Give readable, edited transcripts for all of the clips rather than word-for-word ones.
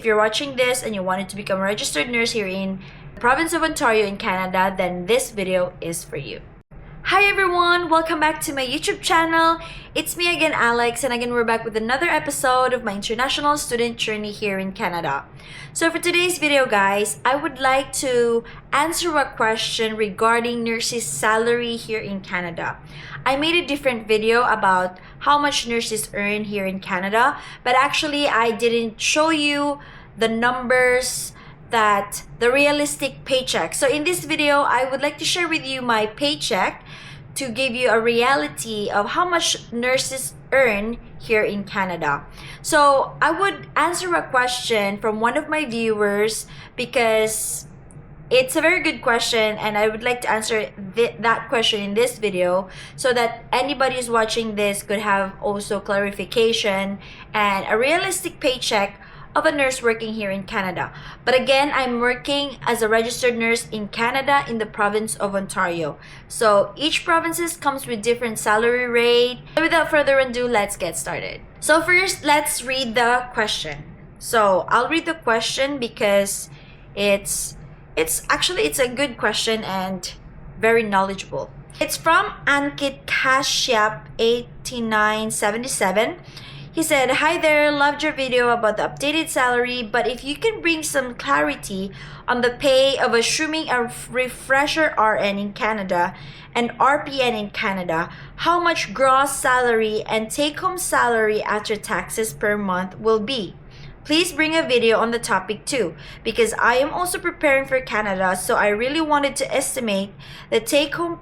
you're watching this and you wanted to become a registered nurse here in the province of Ontario in Canada, then this video is for you. Hi everyone! Welcome back to my YouTube channel. It's me again, Alex, and again we're back with another episode of my international student journey here in Canada. So for today's video, guys, I would like to answer a question regarding nurses' salary here in Canada. I made a different video about how much nurses earn here in Canada, but actually I didn't show you the numbers, that the realistic paycheck. So in this video, I would like to share with you my paycheck to give you a reality of how much nurses earn here in Canada. So I would answer a question from one of my viewers because it's a very good question, and I would like to answer that question in this video so that anybody who's watching this could have also clarification and a realistic paycheck of a nurse working here in Canada. But again, I'm working as a registered nurse in Canada in the province of Ontario. So each province comes with different salary rate. So without further ado, let's get started. So first, let's read the question. So I'll read the question because it's a good question and very knowledgeable. It's from Ankit Kashyap 8977. He said, "Hi there, loved your video about the updated salary, but if you can bring some clarity on the pay of assuming a refresher RN in Canada and RPN in Canada, how much gross salary and take-home salary after taxes per month will be? Please bring a video on the topic too, because I am also preparing for Canada, so I really wanted to estimate the take-home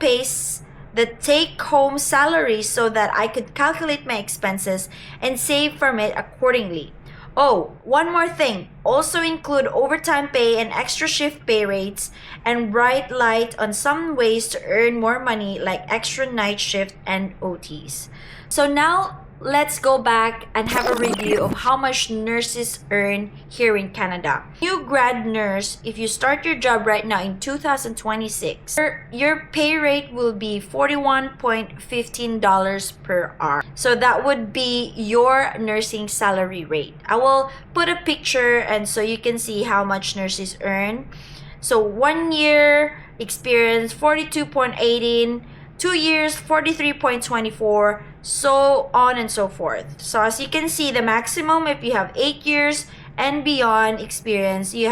salary so that I could calculate my expenses and save from it accordingly. Oh, one more thing. Also include overtime pay and extra shift pay rates, and bright light on some ways to earn more money like extra night shift and OTs." So now let's go back and have a review of how much nurses earn here in Canada. New grad nurse, if you start your job right now in 2026, your pay rate will be $41.15 per hour. So that would be your nursing salary rate. I will put a picture and so you can see how much nurses earn. So 1 year experience, 42.18, 2 years, 43.24, so on and so forth. So as you can see, the maximum, if you have 8 years and beyond experience, you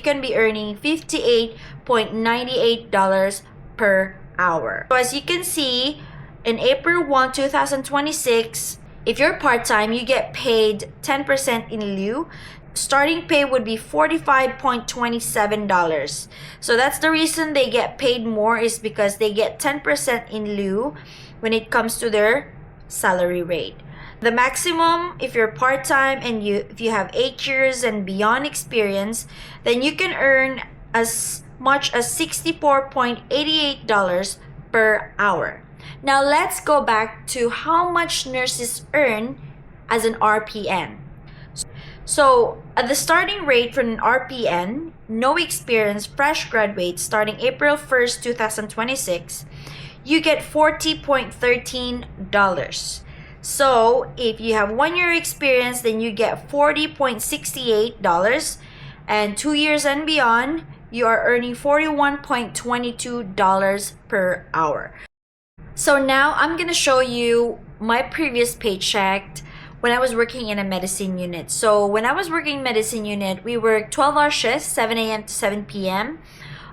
can be earning $58.98 per hour. So as you can see, in April 1, 2026, if you're part-time, you get paid 10% in lieu. Starting pay would be $45.27. So that's the reason they get paid more, is because they get 10% in lieu when it comes to their salary rate. The maximum, if you're part-time and if you have 8 years and beyond experience, then you can earn as much as $64.88 per hour. Now let's go back to how much nurses earn as an RPN. So at the starting rate for an RPN, no experience, fresh graduate, starting April 1st, 2026, you get $40.13. So if you have 1 year experience, then you get $40.68, and 2 years and beyond, you are earning $41.22 per hour. So now I'm gonna show you my previous paycheck when I was working in a medicine unit. So when I was working in medicine unit, we work 12-hour shifts, 7 a.m. to 7 p.m.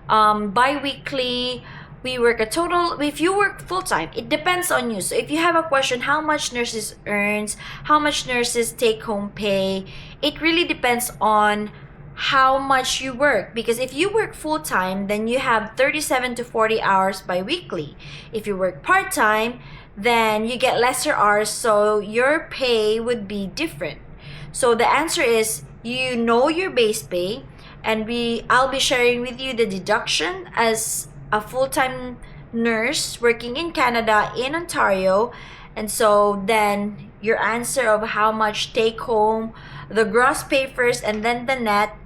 Bi-weekly, we work a total, if you work full-time, it depends on you. So if you have a question, how much nurses earns, how much nurses take home pay, it really depends on how much you work. Because if you work full-time, then you have 37 to 40 hours bi-weekly. If you work part-time, then you get lesser hours, so your pay would be different. So the answer is, you know your base pay, and I'll be sharing with you the deduction as a full-time nurse working in Canada, in Ontario. And so then your answer of how much take home, the gross pay first and then the net,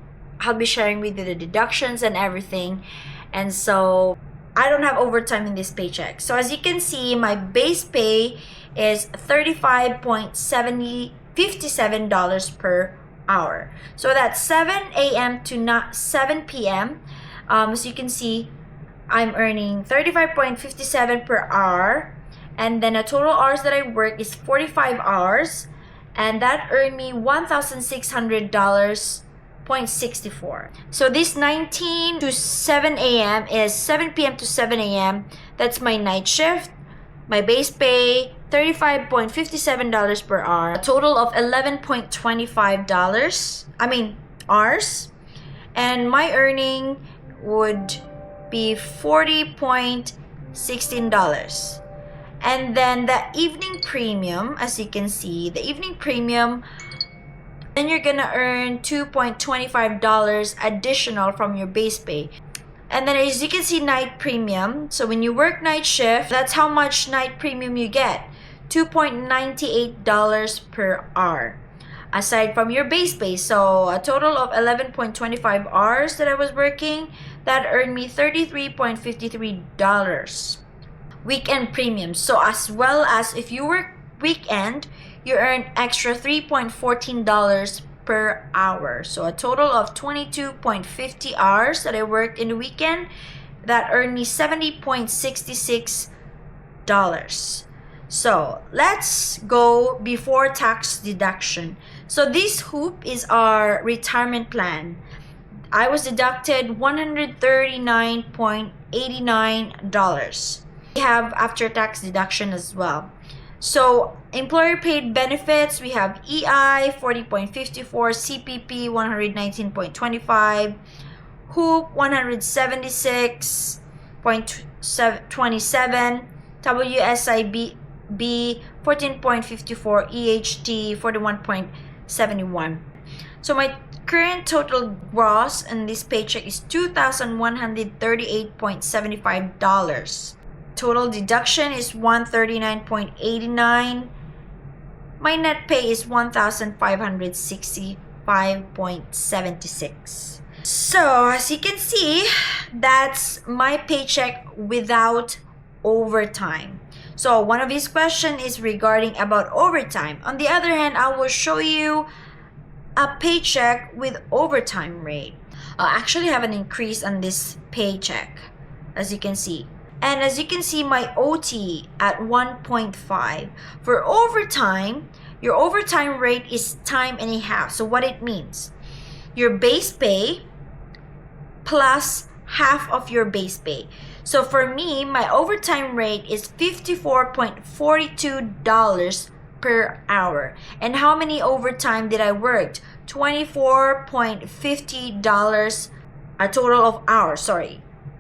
I'll be sharing with you the deductions and everything. And so I don't have overtime in this paycheck. So as you can see, my base pay is $35.57 per hour. So that's 7 a.m. to not 7 p.m. As you can see, I'm earning 35.57 per hour, and then the total hours that I work is 45 hours, and that earned me $1,600.64. So this 19 to 7 a.m. is 7 p.m. to 7 a.m. That's my night shift. My base pay, $35.57 per hour. A total of $11.25. Hours. And my earning would be $40.16. And then the evening premium, as you can see, the evening premium, then you're gonna earn $2.25 additional from your base pay. And then as you can see, night premium. So when you work night shift, that's how much night premium you get. $2.98 per hour. Aside from your base pay. So a total of 11.25 hours that I was working, that earned me $33.53. Weekend premium. So as well as if you work weekend, you earn extra $3.14 per hour. So a total of 22.50 hours that I worked in the weekend, that earned me $70.66. So let's go before tax deduction. So this hoop is our retirement plan. I was deducted $139.89. We have after tax deduction as well. So employer paid benefits, we have EI 40.54, CPP 119.25, HOOP 176.27, WSIB 14.54, EHT 41.71. So my current total gross in this paycheck is $2,138.75. Total deduction is $139.89. My net pay is $1,565.76. So as you can see, that's my paycheck without overtime. So one of these questions is regarding about overtime. On the other hand, I will show you a paycheck with overtime rate. I'll actually have an increase on this paycheck, as you can see. And as you can see, my OT at 1.5. For overtime, your overtime rate is time and a half. So what it means, your base pay plus half of your base pay. So for me, my overtime rate is $54.42 per hour. And how many overtime did I work? $24.50 a total of hours,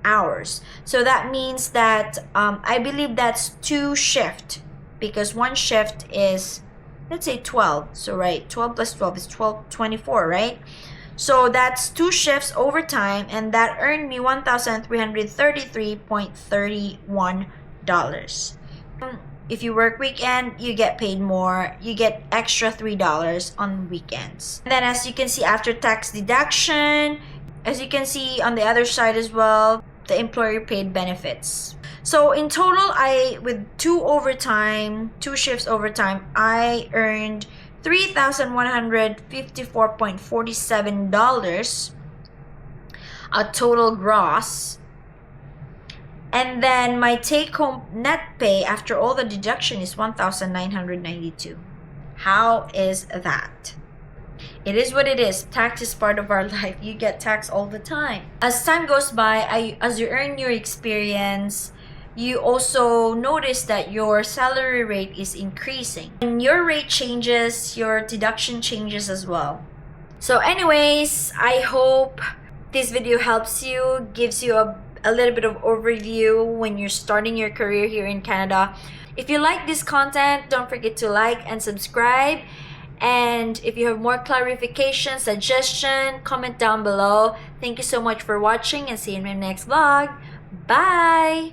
hours. So that means that I believe that's 2 shifts, because one shift is, let's say 12. So right, 12 plus 12 is 24, right? So that's 2 shifts overtime, and that earned me $1,333.31. If you work weekend, you get paid more. You get extra $3 on weekends. And then as you can see, after tax deduction, as you can see on the other side as well, the employer paid benefits. So in total, with 2 shifts overtime, I earned $3,154.47 a total gross. And then my take-home net pay after all the deduction is $1,992. How is that? It is what it is. Tax is part of our life. You get taxed all the time. As time goes by, as you earn your experience, you also notice that your salary rate is increasing. When your rate changes, your deduction changes as well. So anyways, I hope this video helps you, gives you a little bit of overview when you're starting your career here in Canada. If you like this content, don't forget to like and subscribe. And if you have more clarification, suggestion, comment down below. Thank you so much for watching, and see you in my next vlog. Bye!